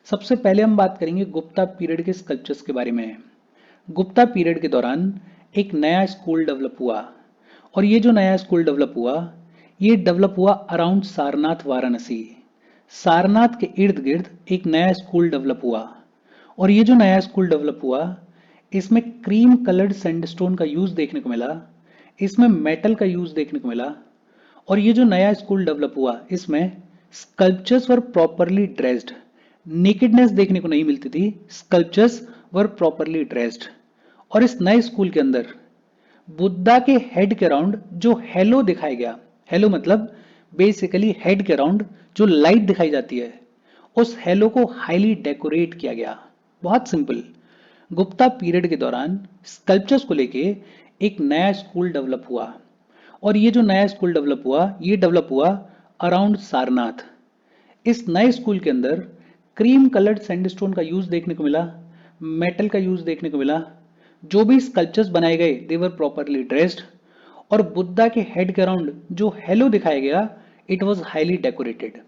सबसे पहले हम बात करेंगे गुप्ता पीरियड के स्कल्पचर्स के बारे में। गुप्ता पीरियड के दौरान एक नया स्कूल डेवलप हुआ और ये जो नया स्कूल डेवलप हुआ ये डेवलप हुआ अराउंड सारनाथ वाराणसी। सारनाथ के इर्द गिर्द एक नया स्कूल डेवलप हुआ और ये जो नया स्कूल डेवलप हुआ इसमें क्रीम कलर्ड सैंडस्टोन का यूज देखने को मिला, इसमें मेटल का यूज देखने को मिला और ये जो नया स्कूल डेवलप हुआ इसमें स्कल्पचर्स वर प्रॉपरली ड्रेस्ड। नेकेडनेस देखने को नहीं मिलती थी, स्कल्पचर्स वर प्रॉपरली ड्रेस्ड। और इस नए स्कूल के अंदर बुद्धा के हेड के अराउंड जो हेलो दिखाया गया, हेलो मतलब बेसिकली हेड के अराउंड जो लाइट दिखाई जाती है, उस हेलो को हाईली डेकोरेट किया गया। बहुत सिंपल। गुप्ता पीरियड के दौरान स्कल्पचर्स को लेके एक नया स्कूल डेवलप हुआ और ये जो नया स्कूल डेवलप हुआ ये डेवलप हुआ अराउंड सारनाथ। इस नए स्कूल के अंदर क्रीम कलर्ड सैंडस्टोन का यूज देखने को मिला, मेटल का यूज देखने को मिला। जो भी स्कल्पचर्स बनाए गए दे वर प्रॉपरली ड्रेस्ड और बुद्धा के हेड के अराउंड जो हेलो दिखाया गया it was highly decorated.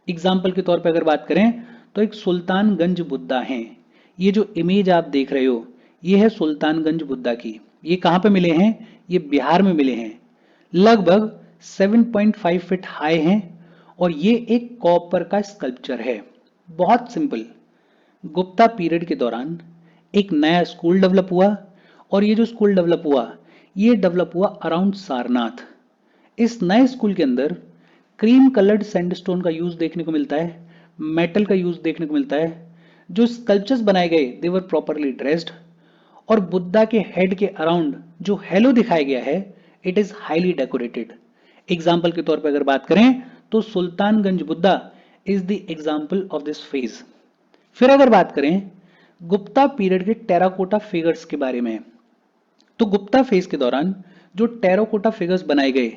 Example के तौर पे अगर बात करें तो एक सुल्तानगंज बुद्धा हैं। ये जो इमेज आप देख रहे हो ये है सुल्तानगंज बुद्धा की। ये कहाँ पे मिले हैं? ये बिहार में मिले हैं। लगभग 7.5 फीट हाई हैं और ये एक कॉपर का स्कल्पचर है। बहुत सिंपल। गुप्ता पीरियड के दौरान एक नया स्कूल डेवलप हुआ और ये जो स्कूल डेवलप हुआ ये डेवलप हुआ अराउंड सारनाथ। इस नए स्कूल के अंदर क्रीम कलर्ड सैंडस्टोन का यूज देखने को मिलता है, मेटल का यूज देखने को मिलता है। जो स्कल्पचर्स बनाए गए दे वर प्रॉपरली ड्रेस्ड और बुद्धा के हेड के अराउंड जो हेलो दिखाया गया है it is highly decorated. Example के तौर पर अगर बात करें तो Sultanganj Buddha is the example of this phase. फिर अगर बात करें गुप्ता पीरियड के टेराकोटा फिगर्स के बारे में, तो गुप्ता फेज के दौरान जो टेराकोटा फिगर्स बनाए गए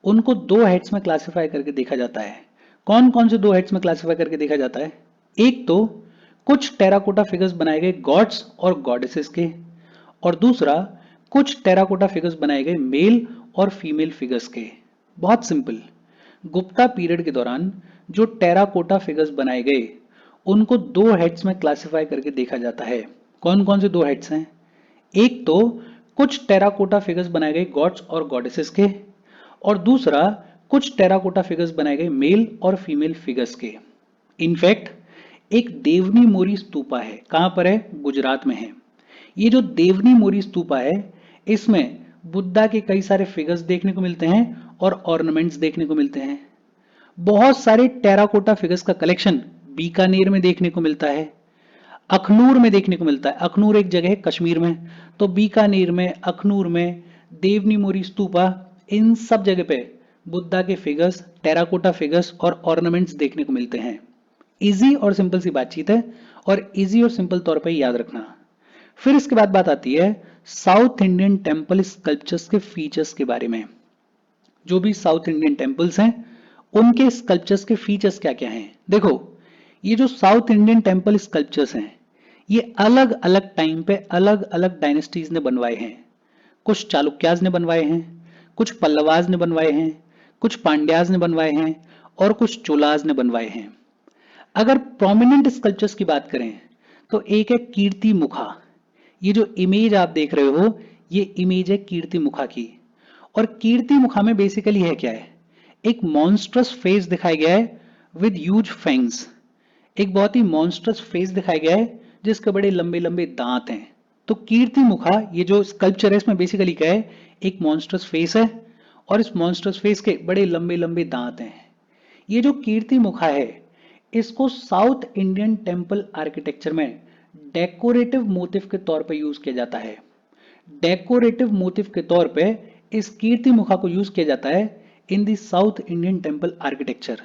उनको दो हेड्स में क्लासिफाई करके देखा जाता है। कौन कौन से दो हेड्स में क्लासिफाई करके देखा जाता है? एक तो कुछ टेराकोटा फिगर्स बनाए गए गॉड्स और गॉडेसेस के और दूसरा कुछ टेराकोटा फिगर्स बनाए गए मेल और फीमेल फिगर्स के। बहुत सिंपल। गुप्ता पीरियड के दौरान जो टेराकोटा फिगर्स बनाए गए उनको दो हेड्स में क्लासिफाई करके देखा जाता है। कौन कौन से दो हेड्स हैं? एक तो कुछ टेराकोटा फिगर्स बनाए गए गॉड्स और गॉडेसेस के और दूसरा कुछ टेराकोटा फिगर्स बनाए गए मेल और फीमेल फिगर्स के। इनफैक्ट एक देवनी मोरी स्तूपा है, कहां पर है? गुजरात में है। ये जो देवनी मोरी स्तूपा है इसमें बुद्धा के कई सारे फिगर्स देखने को मिलते हैं और ऑर्नामेंट्स देखने को मिलते हैं। बहुत सारे टेराकोटा फिगर्स का कलेक्शन बीकानेर में देखने को मिलता है, अखनूर में देखने को मिलता है। अखनूर एक जगह है कश्मीर में, तो बीकानेर में, अखनूर में, देवनी मोरी स्तूपा, इन सब जगह पे बुद्धा के फिगर्स, टेराकोटा फिगर्स और ऑर्नामेंट्स देखने को मिलते हैं। इजी और सिंपल सी बातचीत है और इजी और सिंपल तौर पे याद रखना। फिर इसके बाद बात आती है साउथ इंडियन टेम्पल स्कल्पचर्स के फीचर्स के बारे में। जो भी साउथ इंडियन टेम्पल्स हैं उनके स्कल्पचर्स के फीचर्स क्या क्या हैं। देखो, ये जो साउथ इंडियन टेम्पल स्कल्पचर्स हैं ये अलग अलग टाइम पे अलग अलग डायनेस्टीज ने बनवाए हैं। कुछ चालुक्याज ने बनवाए हैं, कुछ पल्लवाज ने बनवाए हैं, कुछ पांड्याज ने बनवाए हैं और कुछ चोलाज ने बनवाए हैं। अगर प्रोमिनेंट स्कल्पचर्स की बात करें तो एक है कीर्ति मुखा। ये जो इमेज आप देख रहे हो ये इमेज है कीर्ति मुखा की। और कीर्ति मुखा में बेसिकली है क्या है? एक मॉन्स्ट्रस फेस दिखाया गया है विद ह्यूज फैंग्स। एक बहुत ही मॉन्स्ट्रस फेस दिखाया गया है जिसके बड़े लंबे लंबे दांत हैं। तो कीर्ति मुखा ये जो स्कल्पचर है इसमें बेसिकली क्या है? एक मॉन्स्ट्रस फेस है और इस मॉन्स्ट्रस फेस के बड़े लंबे लंबे दांत हैं। ये जो कीर्ति मुखा है इसको साउथ इंडियन टेम्पल आर्किटेक्चर में डेकोरेटिव मोटिव के तौर पर यूज किया जाता है। डेकोरेटिव मोटिव के तौर पे इस कीर्ति मुखा को यूज किया जाता है इन दी साउथ इंडियन टेम्पल आर्किटेक्चर।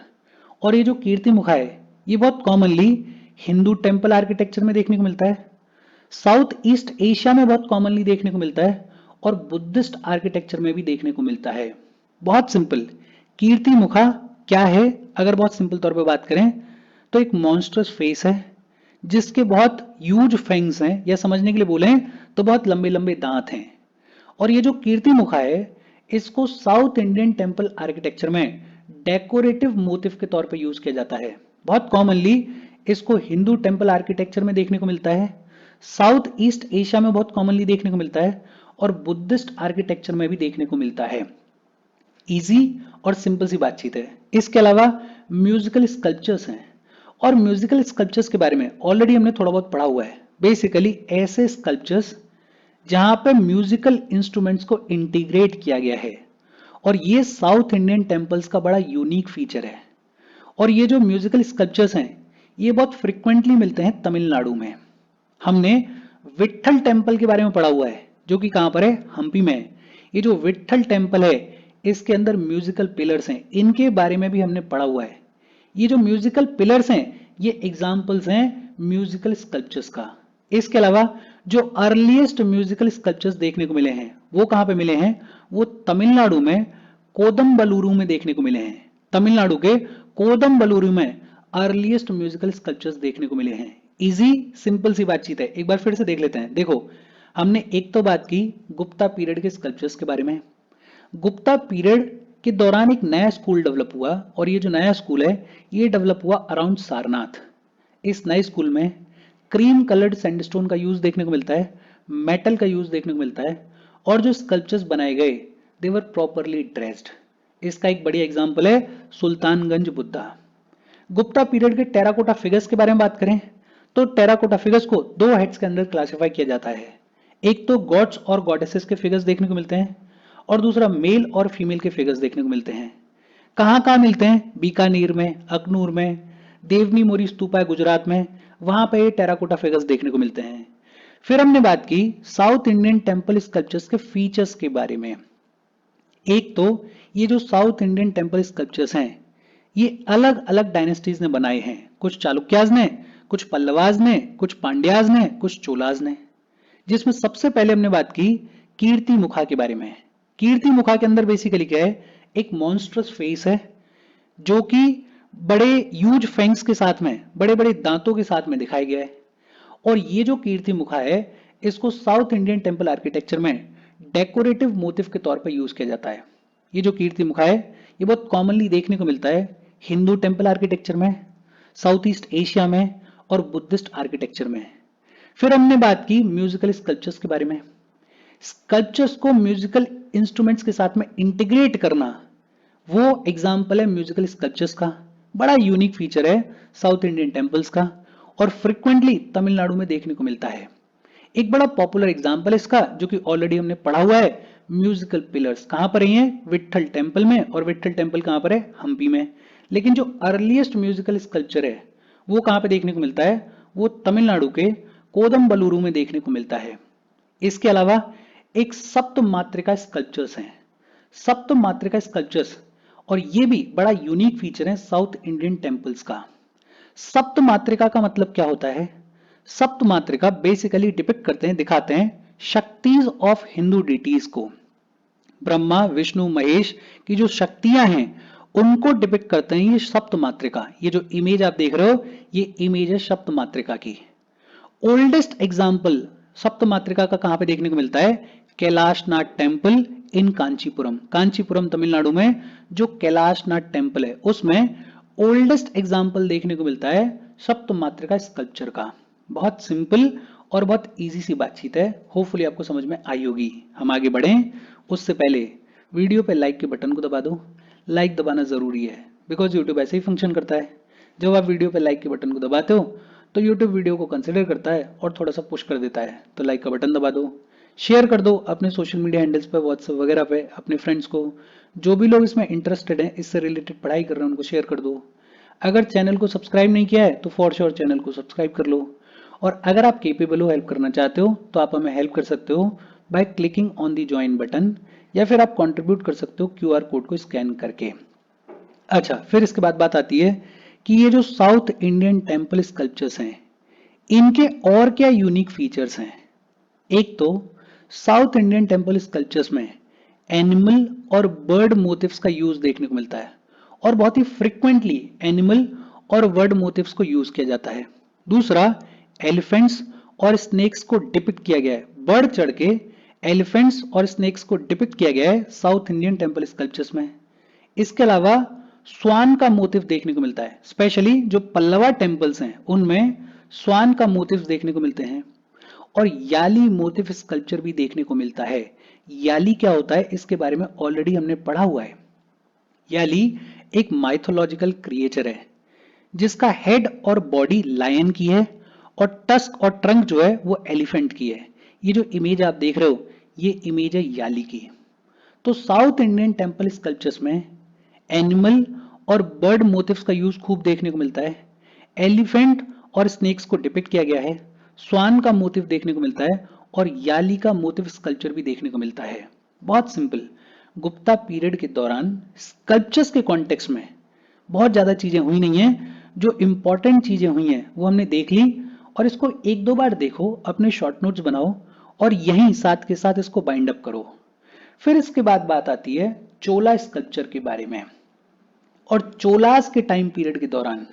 और ये जो कीर्ति मुखा है ये बहुत कॉमनली हिंदू टेम्पल आर्किटेक्चर में देखने को मिलता है, साउथ ईस्ट एशिया में बहुत कॉमनली देखने को मिलता है और बुद्धिस्ट आर्किटेक्चर में भी देखने को मिलता है। बहुत सिंपल। कीर्ति मुखा क्या है अगर बहुत सिंपल तौर पे बात करें तो एक मॉन्स्टरस फेस है जिसके बहुत ह्यूज फैंग्स हैं, या समझने के लिए बोले तो बहुत लंबे लंबे दांत हैं। और ये जो कीर्ति मुखा है इसको साउथ इंडियन टेम्पल आर्किटेक्चर में डेकोरेटिव मोटिव के तौर पे यूज किया जाता है। बहुत कॉमनली इसको हिंदू टेम्पल आर्किटेक्चर में देखने को मिलता है, साउथ ईस्ट एशिया में बहुत कॉमनली देखने को मिलता है और बुद्धिस्ट आर्किटेक्चर में भी देखने को मिलता है। इजी और सिंपल सी बातचीत है। इसके अलावा म्यूजिकल स्कल्पचर्स हैं और म्यूजिकल स्कल्पचर्स के बारे में ऑलरेडी हमने थोड़ा बहुत पढ़ा हुआ है। बेसिकली ऐसे स्कल्पचर्स जहां पे म्यूजिकल इंस्ट्रूमेंट्स को इंटीग्रेट किया गया है और ये साउथ इंडियन टेम्पल्स का बड़ा यूनिक फीचर है। और ये जो म्यूजिकल स्कल्पचर्स हैं ये बहुत फ्रिक्वेंटली मिलते हैं तमिलनाडु में। हमने विट्ठल टेम्पल के बारे में पढ़ा हुआ है जो कि कहां पर है, हम्पी में है। ये जो विट्ठल टेम्पल है इसके अंदर म्यूजिकल पिलर्स हैं, इनके बारे में भी हमने पढ़ा हुआ है। ये जो म्यूजिकल पिलर्स हैं ये एग्जाम्पल्स हैं म्यूजिकल स्कल्पचर्स का। इसके अलावा जो अर्लीस्ट म्यूजिकल स्कल्पचर्स देखने को मिले हैं वो कहां पे मिले हैं, वो तमिलनाडु में कोदम्बलुरु में देखने को मिले हैं। तमिलनाडु के कोदम्बलुरु में अर्लीस्ट म्यूजिकल स्कल्पचर्स देखने को मिले हैं। इजी सिंपल सी बातचीत है, एक बार फिर से देख लेते हैं। देखो हमने एक तो बात की गुप्ता पीरियड के स्कल्पचर्स के बारे में। गुप्ता पीरियड के दौरान एक नया स्कूल डेवलप हुआ और ये जो नया स्कूल है ये डेवलप हुआ अराउंड सारनाथ। इस नए स्कूल में क्रीम कलर्ड सैंडस्टोन का यूज देखने को मिलता है, मेटल का यूज देखने को मिलता है और जो स्कल्पचर्स बनाए गए दे वर प्रॉपरली ड्रेस्ड। इसका एक बढ़िया एग्जांपल है सुल्तानगंज बुद्धा। गुप्ता पीरियड के टेराकोटा फिगर्स के बारे में बात करें तो टेराकोटा फिगर्स को दो हेड्स के अंदर क्लासिफाई किया जाता है। एक तो गॉड्स और गॉडेसेस के फिगर्स देखने को मिलते हैं और दूसरा मेल और फीमेल के फिगर्स देखने को मिलते हैं। कहां कहां मिलते हैं, बीकानेर में, अखनूर में, देवनी मोरी स्तूपा है गुजरात में, वहां पे टेराकोटा फिगर्स देखने को मिलते हैं। फिर हमने बात की साउथ इंडियन टेम्पल स्कल्पचर्स के फीचर्स के बारे में। एक तो ये जो साउथ इंडियन टेम्पल स्कल्पचर्स हैं ये अलग अलग डायनेस्टीज ने बनाए हैं, कुछ चालुक्याज ने, कुछ पल्लवाज ने, कुछ पांड्याज ने, कुछ चोलाज ने। जिसमें सबसे पहले हमने बात की कीर्ति मुखा के बारे में। कीर्ति मुखा के अंदर बेसिकली क्या है, एक मॉन्स्ट्रस फेस है जो कि बड़े ह्यूज फैंग्स के साथ में, बड़े बड़े दांतों के साथ में दिखाया गया है। और ये जो कीर्ति मुखा है इसको साउथ इंडियन टेम्पल आर्किटेक्चर में डेकोरेटिव मोटिव के तौर पर यूज किया जाता है। ये जो कीर्ति मुखा है ये बहुत कॉमनली देखने को मिलता है हिंदू टेम्पल आर्किटेक्चर में, साउथ ईस्ट एशिया में और बुद्धिस्ट आर्किटेक्चर में। फिर हमने बात की म्यूजिकल स्कल्पचर्स के बारे में। स्कल्पचर्स को म्यूजिकल इंस्ट्रूमेंट्स के साथ में इंटीग्रेट करना वो एग्जाम्पल है म्यूजिकल स्कल्पचर्स का। बड़ा यूनिक फीचर है साउथ इंडियन टेम्पल्स का और फ्रिक्वेंटली तमिलनाडु में देखने को मिलता है। एक बड़ा पॉपुलर एग्जाम्पल है इसका जो कि ऑलरेडी हमने पढ़ा हुआ है, म्यूजिकल पिलर्स कहां पर है, विट्ठल टेम्पल में, और विट्ठल टेम्पल कहां पर है, हम्पी में। लेकिन जो अर्लीस्ट म्यूजिकल स्कल्पचर है वो कहां पर देखने को मिलता है, वो तमिलनाडु के कोदम्बलुरु में देखने को मिलता है। इसके अलावा एक सप्त मात्रिका स्कल्पचर्स हैं, सप्त मात्रिका स्कल्पचर्स, और ये भी बड़ा यूनिक फीचर है साउथ इंडियन टेम्पल्स का। सप्त मात्रिका का मतलब क्या होता है, सप्त मात्रिका बेसिकली डिपिक्ट करते हैं, दिखाते हैं शक्तिज ऑफ हिंदू डिटीज को। ब्रह्मा विष्णु महेश की जो शक्तियां हैं उनको डिपिक्ट करते हैं ये सप्त मात्रिका। ये जो इमेज आप देख रहे हो ये इमेज है सप्त मात्रिका की। ओल्डेस्ट एग्जाम्पल सप्त मात्रिका का कहां पे देखने को मिलता है, कैलाशनाथ टेम्पल इन कांचीपुरम। कांचीपुरम तमिलनाडु में जो कैलाशनाथ टेम्पल है उसमें ओल्डेस्ट एग्जाम्पल देखने को मिलता है सप्त मात्रिका स्कल्पचर का। बहुत सिंपल और बहुत इजी सी बातचीत है, होपफुली आपको समझ में आई होगी। हम आगे बढ़ें उससे पहले वीडियो पे लाइक के बटन को दबा दो। लाइक दबाना जरूरी है बिकॉज यूट्यूब ऐसे ही फंक्शन करता है, जब आप वीडियो पे लाइक के बटन को दबाते हो तो यूट्यूब वीडियो को कंसिडर करता है और थोड़ा सा पुश कर देता है। तो लाइक का बटन दबा दो, शेयर कर दो अपने सोशल मीडिया हैंडल्स पे, व्हाट्सएप वगैरह पे अपने फ्रेंड्स को, जो भी लोग इसमें इंटरेस्टेड हैं, इससे रिलेटेड पढ़ाई कर रहे हैं उनको शेयर कर दो। अगर चैनल को सब्सक्राइब नहीं किया है तो फॉर श्योर चैनल को सब्सक्राइब कर लो। और अगर आप केपेबल हो हेल्प करना चाहते हो तो आप हमें हेल्प कर सकते हो by clicking on the join button, या फिर आप कंट्रीब्यूट कर सकते हो क्यूआर कोड को स्कैन करके। अच्छा, फिर इसके बाद बात आती है कि ये जो साउथ इंडियन टेम्पल स्कल्पचर्स हैं इनके और क्या यूनिक फीचर्स हैं। एक तो साउथ इंडियन टेम्पल स्कल्पचर्स में एनिमल और बर्ड मोटिव्स का यूज देखने को मिलता है और बहुत ही फ्रिक्वेंटली एनिमल और बर्ड मोटिव्स को यूज किया जाता है। दूसरा, एलिफेंट्स और स्नेक्स को डिपिक्ट किया गया है, बढ़ चढ़ के एलिफेंट्स और स्नेक्स को डिपिक्ट किया गया है साउथ इंडियन टेम्पल स्कल्पचर्स में। इसके अलावा स्वान का मोटिव देखने को मिलता है। स्पेशली जो पल्लवा टेम्पल्स हैं उनमें स्वान का मोटिव देखने को मिलते हैं। और याली मोटिव स्कल्पचर भी देखने को मिलता है। याली क्या होता है इसके बारे में ऑलरेडी हमने पढ़ा हुआ है। याली एक माइथोलॉजिकल क्रिएचर है जिसका हेड और बॉडी लायन की है और टस्क और ट्रंक जो है वो एलिफेंट की है। ये जो इमेज आप देख रहे हो ये इमेज है याली की। तो साउथ इंडियन टेम्पल स्कल्पचर्स में एनिमल और बर्ड मोटिव्स का यूज खूब देखने को मिलता है। एलिफेंट और स्नेक्स को डिपिक्ट किया गया है। स्वान का मोटिव देखने को मिलता है और याली का मोटिव स्कल्पचर भी देखने को मिलता है। बहुत सिंपल, गुप्ता पीरियड के दौरान स्कल्पचर्स के कॉन्टेक्स्ट में बहुत ज्यादा चीजें हुई नहीं है। जो इंपॉर्टेंट चीजें हुई हैं वो हमने देख ली और इसको एक दो बार देखो, अपने शॉर्ट नोट्स बनाओ और यहीं साथ के साथ इसको बाइंड अप करो। फिर इसके बाद बात आती है चोला स्कल्पचर के बारे में। और चोलास के टाइम पीरियड के दौरान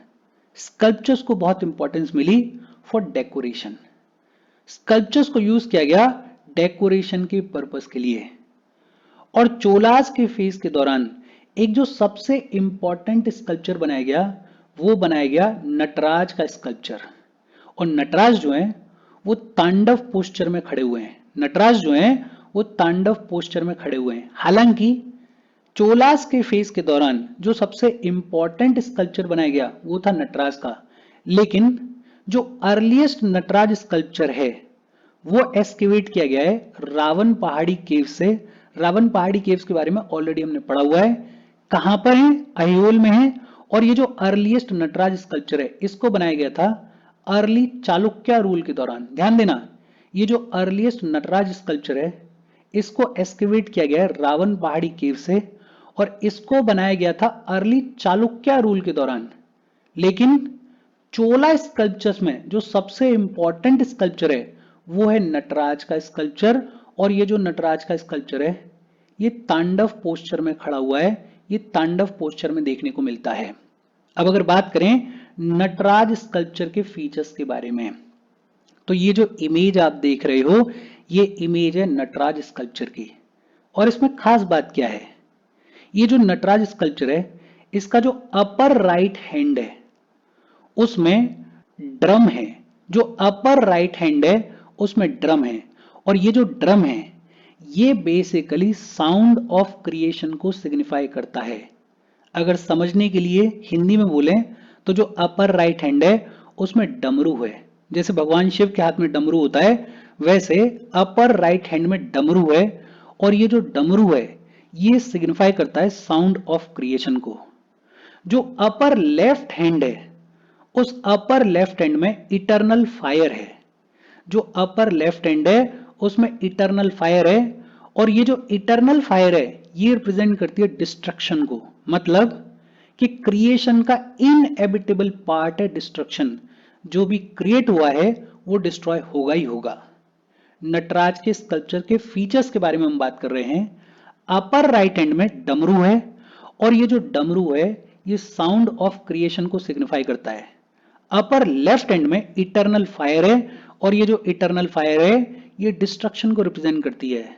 स्कल्पचर्स को बहुत इंपॉर्टेंस मिली फॉर डेकोरेशन। स्कल्पचर्स को यूज किया गया डेकोरेशन के पर्पस के लिए। और चोलास के फेज के दौरान एक जो सबसे इंपॉर्टेंट स्कल्पचर बनाया गया वो बनाया गया नटराज का स्कल्पचर। और नटराज जो है वो तांडव पोस्चर में खड़े हुए हैं। नटराज जो है वो तांडव पोस्चर में खड़े हुए हैं। हालांकि चोलास के फेज के दौरान जो सबसे इंपॉर्टेंट स्कल्पचर बनाया गया वो था नटराज का, लेकिन जो अर्लीस्ट नटराज स्कल्पचर है वो एस्केवेट किया गया है रावण पहाड़ी केव से। रावण पहाड़ी केव्स के बारे में ऑलरेडी हमने पढ़ा हुआ है। कहां पर है? अहियोल में है। और ये जो अर्लीस्ट नटराज स्कल्पचर है इसको बनाया गया था अर्ली चालुक्य रूल के दौरान। ध्यान देना, ये जो अर्लीस्ट नटराज स्कल्पचर है इसको एस्केवेट किया गया है रावण पहाड़ी केव से और इसको बनाया गया था अर्ली चालुक्य रूल के दौरान। लेकिन चोला स्कल्पचर्स में जो सबसे इंपॉर्टेंट स्कल्पचर है वो है नटराज का स्कल्पचर। और ये जो नटराज का स्कल्पचर है ये तांडव पोस्चर में खड़ा हुआ है। ये तांडव पोस्चर में देखने को मिलता है। अब अगर बात करें नटराज स्कल्पचर के फीचर्स के बारे में, तो ये जो इमेज आप देख रहे हो ये इमेज है नटराज स्कल्पचर की। और इसमें खास बात क्या है, ये जो नटराज स्कल्पचर है इसका जो अपर राइट हैंड है उसमें ड्रम है। जो अपर राइट हैंड है उसमें ड्रम है। और ये जो ड्रम है ये बेसिकली साउंड ऑफ क्रिएशन को सिग्निफाई करता है। अगर समझने के लिए हिंदी में बोलें तो जो अपर राइट हैंड है उसमें डमरू है। जैसे भगवान शिव के हाथ में डमरू होता है वैसे अपर राइट हैंड में डमरू है। और ये जो डमरू है ये सिग्निफाई करता है साउंड ऑफ क्रिएशन को। जो अपर लेफ्ट हैंड है उस अपर लेफ्ट हैंड में इटर्नल फायर है। जो अपर लेफ्ट हैंड है उसमें इटर्नल फायर है। और ये जो इटर्नल फायर है ये रिप्रेजेंट करती है डिस्ट्रक्शन को। मतलब कि क्रिएशन का इनएबिटेबल पार्ट है डिस्ट्रक्शन। जो भी क्रिएट हुआ है वो डिस्ट्रॉय होगा ही होगा। नटराज के स्कल्पचर के फीचर्स के बारे में हम बात कर रहे हैं। अपर राइट हैंड में डमरू है और ये जो डमरू है ये साउंड ऑफ क्रिएशन को सिग्निफाई करता है। अपर लेफ्ट हैंड में इटर्नल फायर है और ये जो इटर्नल फायर है ये डिस्ट्रक्शन को रिप्रेजेंट करती है।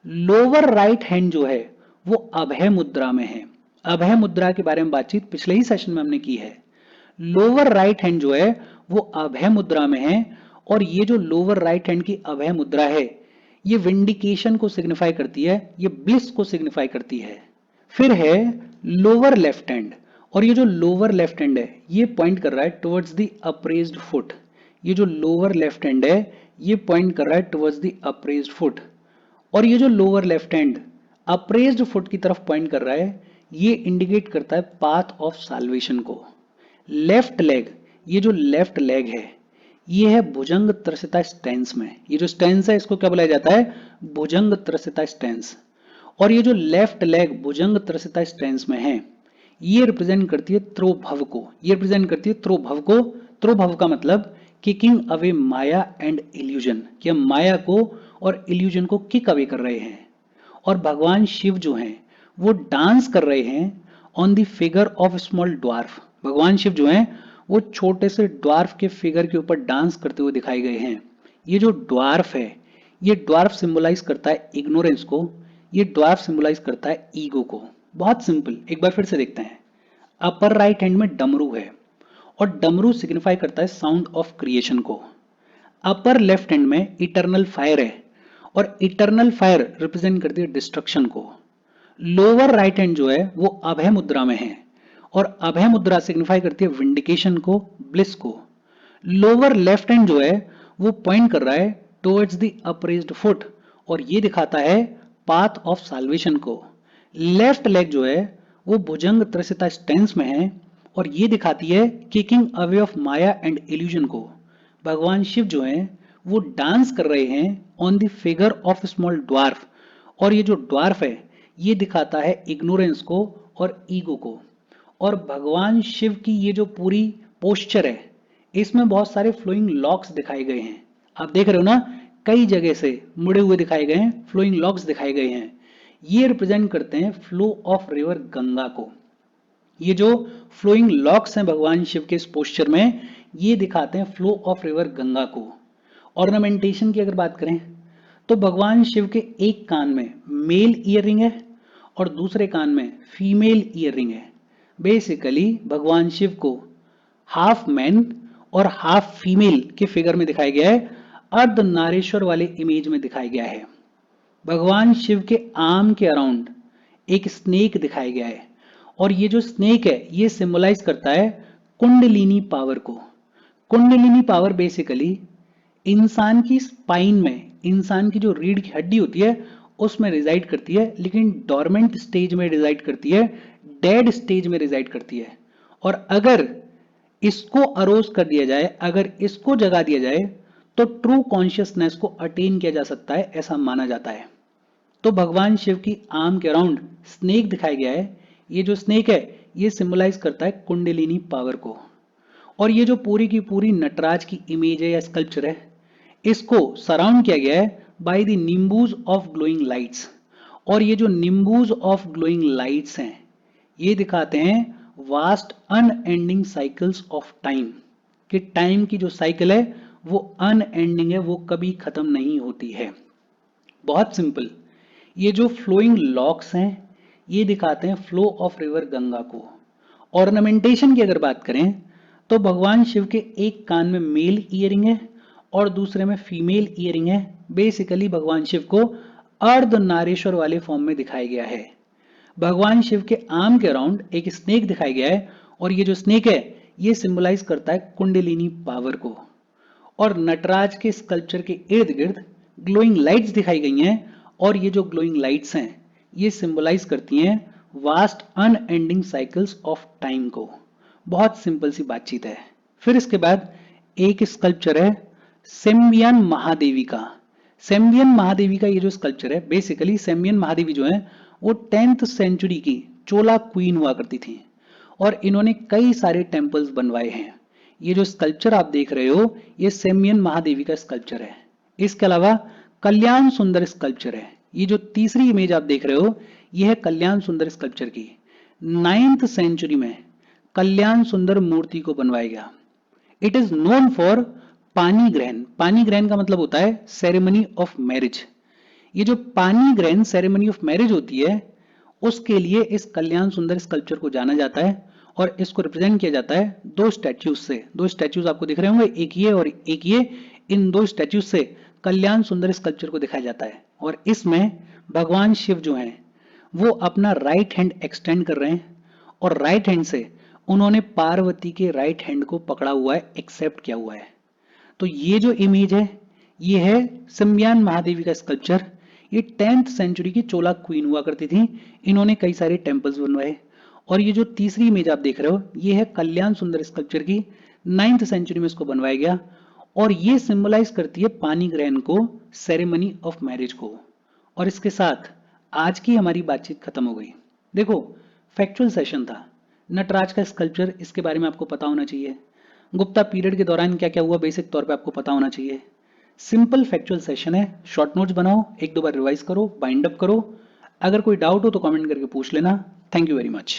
लोअर राइट हैंड जो है वो अभय मुद्रा में है। अभय मुद्रा के बारे में बातचीत पिछले ही सेशन में हमने की है। लोअर राइट हैंड जो है वो अभय मुद्रा में है। और ये जो लोअर राइट हैंड की अभय मुद्रा है ये विंडिकेशन को सिग्निफाई करती है, ये ब्लिस को सिग्निफाई करती है। फिर है लोअर लेफ्ट हैंड। और ये जो लोअर लेफ्ट हैंड है ये पॉइंट कर रहा है टुवर्ड्स द अप्रेज्ड फुट। ये जो लोअर लेफ्ट हैंड है ये पॉइंट कर रहा है टुवर्ड्स द अप्रेज्ड फुट। और ये जो lower left hand appraised foot की तरफ पॉइंट कर रहा है ये इंडिकेट करता है पाथ ऑफ साल्वेशन को। लेफ्ट लेग, ये जो लेफ्ट लेग है ये है भुजंग त्रसिता स्टेंस में। ये जो स्टेंस है इसको क्या बुलाया जाता है? भुजंग त्रसिता स्टेंस। और ये जो लेफ्ट लेग भुजंग त्रसिता स्टेंस में है ये रिप्रेजेंट करती है त्रोभव को। ये रिप्रेजेंट करती है त्रोभव को। त्रोभव का मतलब kicking away Maya and illusion, कि हम माया को और इल्यूजन को किक अवे कर रहे हैं। और भगवान शिव जो हैं वो डांस कर रहे हैं on the figure of small dwarf. भगवान शिव जो हैं वो छोटे से ड्वार्फ के फिगर के ऊपर डांस करते हुए दिखाए गए हैं। ये जो ड्वार्फ है ये ड्वार्फ सिंबलाइज करता है इग्नोरेंस को। ये ड्वार्फ सिंबलाइज करता है ईगो को। बहुत सिंपल, एक बार फिर से देखते हैं। अपर राइट हैंड में डमरू है और डमरू सिग्निफाई करता है साउंड ऑफ क्रिएशन को। अपर लेफ्ट हैंड में इटर्नल फायर है और इटर्नल फायर रिप्रेजेंट करती है डिस्ट्रक्शन को। लोअर राइट हैंड जो है वो अभय मुद्रा में है और अभय मुद्रा सिग्निफाई करती है विंडिकेशन को, ब्लिस को। लोअर लेफ्ट हैंड जो है वो पॉइंट कर रहा है टुवर्ड्स द अप्रेज्ड फुट और ये दिखाता है पाथ ऑफ साल्वेशन को। लेफ्ट लेग जो है वो भुजंग त्रसिता स्टेंस में है और ये दिखाती है kicking away of Maya and illusion को। भगवान शिव जो है वो डांस कर रहे हैं on the figure of small dwarf और ये जो ड्वार्फ है ये दिखाता है इग्नोरेंस को और ईगो को। और भगवान शिव की ये जो पूरी पोस्चर है इसमें बहुत सारे फ्लोइंग लॉक्स दिखाए गए हैं। आप देख रहे हो ना, कई जगह से मुड़े हुए दिखाए गए हैं, फ्लोइंग लॉक्स दिखाए गए हैं। ये रिप्रेजेंट करते हैं फ्लो ऑफ रिवर गंगा को। ये जो फ्लोइंग लॉक्स हैं भगवान शिव के इस पोस्चर में ये दिखाते हैं फ्लो ऑफ रिवर गंगा को। ऑर्नामेंटेशन की अगर बात करें तो भगवान शिव के एक कान में मेल ईयररिंग है और दूसरे कान में फीमेल ईयररिंग है। बेसिकली भगवान शिव को हाफ मैन और हाफ फीमेल के फिगर में दिखाया गया है, अर्ध नारेश्वर वाले इमेज में दिखाया गया है। भगवान शिव के आर्म के अराउंड एक स्नेक दिखाया गया है और ये जो स्नेक है ये सिंबलाइज करता है कुंडलिनी पावर को। कुंडलिनी पावर बेसिकली इंसान की स्पाइन में, इंसान की जो रीढ़ की हड्डी होती है उसमें रिजाइड करती है, लेकिन डोरमेंट स्टेज में रिजाइड करती है, डेड स्टेज में रिजाइड करती है। और अगर इसको अरोज कर दिया जाए, अगर इसको जगा दिया जाए तो ट्रू कॉन्शियसनेस को अटेन किया जा सकता है, ऐसा माना जाता है। तो भगवान शिव की आर्म के अराउंड स्नेक दिखाया गया है। ये जो स्नेक है ये सिंबलाइज करता है कुंडलिनी पावर को। और ये जो पूरी की पूरी नटराज की इमेज है या स्कल्पचर है इसको सराउंड किया गया है by the nimbus of glowing lights. और ये जो निम्बूज ऑफ ग्लोइंग लाइट्स हैं ये दिखाते हैं vast unending cycles of time, कि टाइम की जो साइकिल है वो अनएंडिंग है, वो कभी खत्म नहीं होती है। बहुत सिंपल। ये जो फ्लोइंग लॉक्स हैं ये दिखाते हैं फ्लो ऑफ रिवर गंगा को। ऑर्नामेंटेशन की अगर बात करें तो भगवान शिव के एक कान में मेल ईयरिंग है और दूसरे में फीमेल ईयरिंग है। बेसिकली भगवान शिव को अर्ध नारेश्वर वाले फॉर्म में दिखाया गया है। भगवान शिव के आर्म के अराउंड एक स्नेक दिखाया गया है और ये जो स्नेक है ये सिंबलाइज करता है कुंडलिनी पावर को। और नटराज के स्कल्पचर के इर्द गिर्द ग्लोइंग लाइट्स दिखाई गई हैं और ये जो ग्लोइंग लाइट्स हैं ये सिंबलाइज करती हैं vast unending cycles of time को। बहुत सिंपल सी बातचीत है। फिर इसके बाद एक स्कल्पचर है सेम्बियन महादेवी का। सेम्बियन महादेवी का ये जो स्कल्पचर है, बेसिकली सेम्बियन महादेवी जो है वो 10th सेंचुरी की चोला क्वीन हुआ करती थी और इन्होंने कई सारे टेम्पल्स बनवाए हैं। ये जो स्कल्पचर आप देख रहे हो ये सेम्बियन महादेवी का स्कल्पचर है। इसके अलावा कल्याण सुंदर स्कल्पचर है। ये जो तीसरी इमेज आप देख रहे हो ये है कल्याण सुंदर स्कल्पचर की। 9th सेंचुरी में कल्याण सुंदर मूर्ति को बनवाया गया। इट इज नोन फॉर पानी ग्रहण। पानी ग्रहण का मतलब होता है सेरेमनी ऑफ मैरिज। ये जो पानी ग्रहण सेरेमनी ऑफ मैरिज होती है उसके लिए इस कल्याण सुंदर स्कल्पचर को जाना जाता है और इसको रिप्रेजेंट किया जाता है दो स्टैच्यूज से। दो स्टैच्यूज आपको दिख रहे होंगे, एक ये और एक ये। इन दो स्टैच्यूज से कल्याण सुंदर स्कल्पचर को दिखाया जाता है और इसमें भगवान शिव जो हैं वो अपना राइट हैंड एक्सटेंड कर रहे हैं और राइट हैंड से उन्होंने पार्वती के राइट हैंड को पकड़ा हुआ है, एक्सेप्ट किया हुआ है। तो ये जो इमेज है ये है सेम्बियन महादेवी का स्कल्पचर। ये 10th सेंचुरी की चोला क्वीन हुआ करती थी। इन्होंने कई सारे टेम्पल्स बनवाए। और ये जो तीसरी इमेज आप देख रहे हो ये है कल्याण सुंदर स्कल्पचर की। 9th सेंचुरी में इसको बनवाया गया और ये सिंबलाइज करती है पानी ग्रहण को, सेरेमनी ऑफ मैरिज को। और इसके साथ आज की हमारी बातचीत खत्म हो गई। देखो, फैक्चुअल सेशन था। नटराज का स्कल्पचर, इसके बारे में आपको पता होना चाहिए। गुप्ता पीरियड के दौरान क्या क्या हुआ बेसिक तौर पे आपको पता होना चाहिए। सिंपल फैक्चुअल सेशन है। शॉर्ट नोट्स बनाओ, एक दो बार रिवाइज करो, बाइंड अप करो। अगर कोई डाउट हो तो कमेंट करके पूछ लेना। Thank you very much.